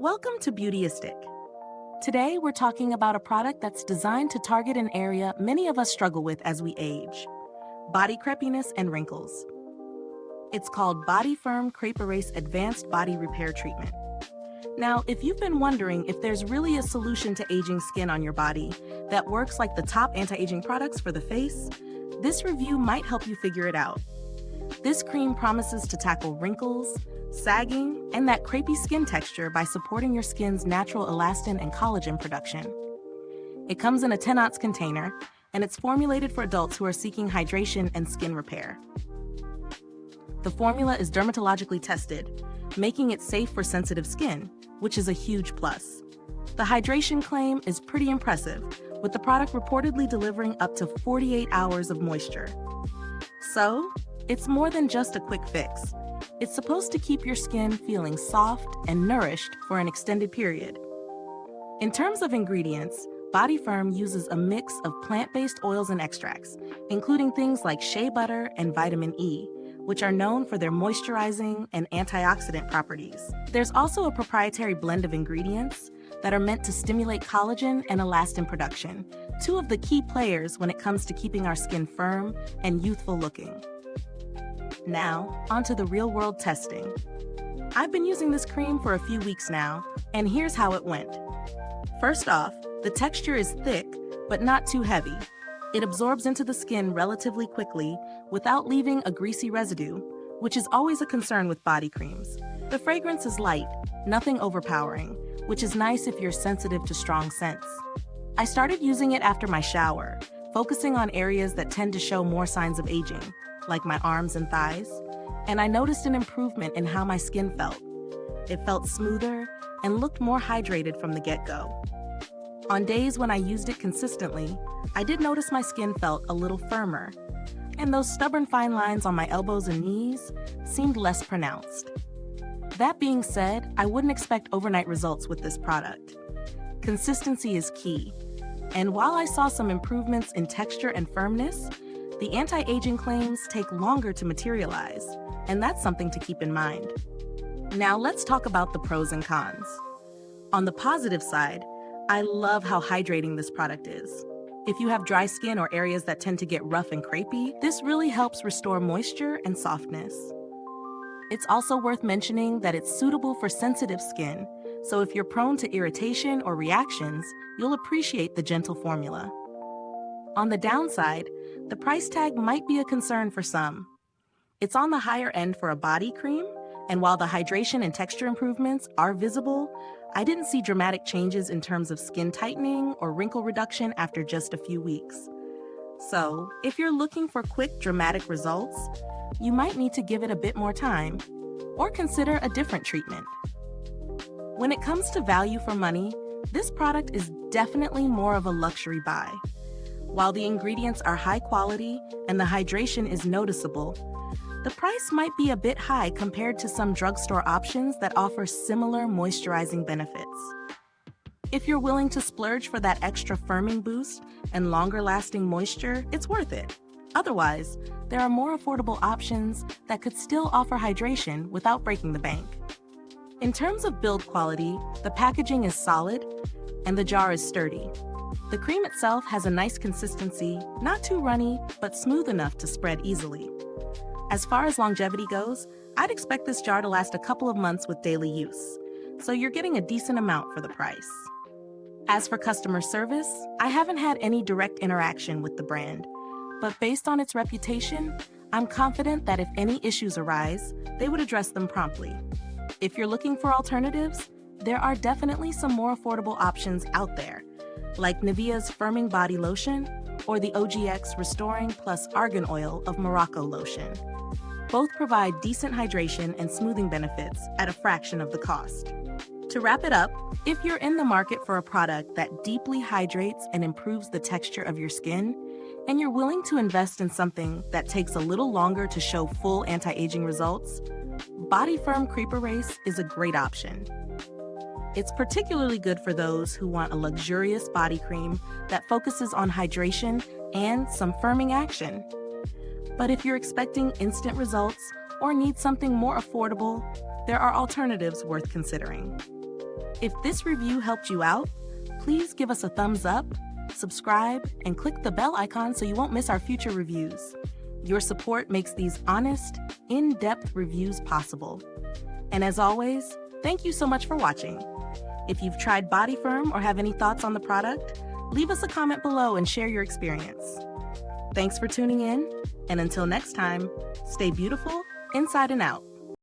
Welcome to Beautyistic. Today we're talking about a product that's designed to target an area many of us struggle with as we age: body crepiness and wrinkles. It's called Body Firm Crepe Advanced Body Repair Treatment. Now, if you've been wondering if there's really a solution to aging skin on your body that works like the top anti-aging products for the face, this review might help you figure it out. This cream promises to tackle wrinkles, sagging, and that crepey skin texture by supporting your skin's natural elastin and collagen production. It comes in a 10-ounce container, and it's formulated for adults who are seeking hydration and skin repair. The formula is dermatologically tested, making it safe for sensitive skin, which is a huge plus. The hydration claim is pretty impressive, with the product reportedly delivering up to 48 hours of moisture. So, it's more than just a quick fix. It's supposed to keep your skin feeling soft and nourished for an extended period. In terms of ingredients, Body Firm uses a mix of plant-based oils and extracts, including things like shea butter and vitamin E, which are known for their moisturizing and antioxidant properties. There's also a proprietary blend of ingredients that are meant to stimulate collagen and elastin production, two of the key players when it comes to keeping our skin firm and youthful looking. Now, onto the real-world testing. I've been using this cream for a few weeks now, and here's how it went. First off, the texture is thick, but not too heavy. It absorbs into the skin relatively quickly without leaving a greasy residue, which is always a concern with body creams. The fragrance is light, nothing overpowering, which is nice if you're sensitive to strong scents. I started using it after my shower, focusing on areas that tend to show more signs of aging, like my arms and thighs, and I noticed an improvement in how my skin felt. It felt smoother and looked more hydrated from the get-go. On days when I used it consistently, I did notice my skin felt a little firmer, and those stubborn fine lines on my elbows and knees seemed less pronounced. That being said, I wouldn't expect overnight results with this product. Consistency is key, and while I saw some improvements in texture and firmness, the anti-aging claims take longer to materialize, and that's something to keep in mind. Now let's talk about the pros and cons. On the positive side, I love how hydrating this product is. If you have dry skin or areas that tend to get rough and crepey, this really helps restore moisture and softness. It's also worth mentioning that it's suitable for sensitive skin, so if you're prone to irritation or reactions, you'll appreciate the gentle formula. On the downside, the price tag might be a concern for some. It's on the higher end for a body cream, and while the hydration and texture improvements are visible, I didn't see dramatic changes in terms of skin tightening or wrinkle reduction after just a few weeks. So, if you're looking for quick, dramatic results, you might need to give it a bit more time, or consider a different treatment. When it comes to value for money, this product is definitely more of a luxury buy. While the ingredients are high quality and the hydration is noticeable, the price might be a bit high compared to some drugstore options that offer similar moisturizing benefits. If you're willing to splurge for that extra firming boost and longer-lasting moisture, it's worth it. Otherwise, there are more affordable options that could still offer hydration without breaking the bank. In terms of build quality, the packaging is solid and the jar is sturdy. The cream itself has a nice consistency, not too runny, but smooth enough to spread easily. As far as longevity goes, I'd expect this jar to last a couple of months with daily use, so you're getting a decent amount for the price. As for customer service, I haven't had any direct interaction with the brand, but based on its reputation, I'm confident that if any issues arise, they would address them promptly. If you're looking for alternatives, there are definitely some more affordable options out there, like Nivea's Firming Body Lotion or the OGX Restoring Plus Argan Oil of Morocco Lotion. Both provide decent hydration and smoothing benefits at a fraction of the cost. To wrap it up, if you're in the market for a product that deeply hydrates and improves the texture of your skin, and you're willing to invest in something that takes a little longer to show full anti-aging results, Body Firm Crepe is a great option. It's particularly good for those who want a luxurious body cream that focuses on hydration and some firming action. But if you're expecting instant results or need something more affordable, there are alternatives worth considering. If this review helped you out, please give us a thumbs up, subscribe, and click the bell icon so you won't miss our future reviews. Your support makes these honest, in-depth reviews possible. And as always, thank you so much for watching. If you've tried Body Firm or have any thoughts on the product, leave us a comment below and share your experience. Thanks for tuning in, and until next time, stay beautiful inside and out.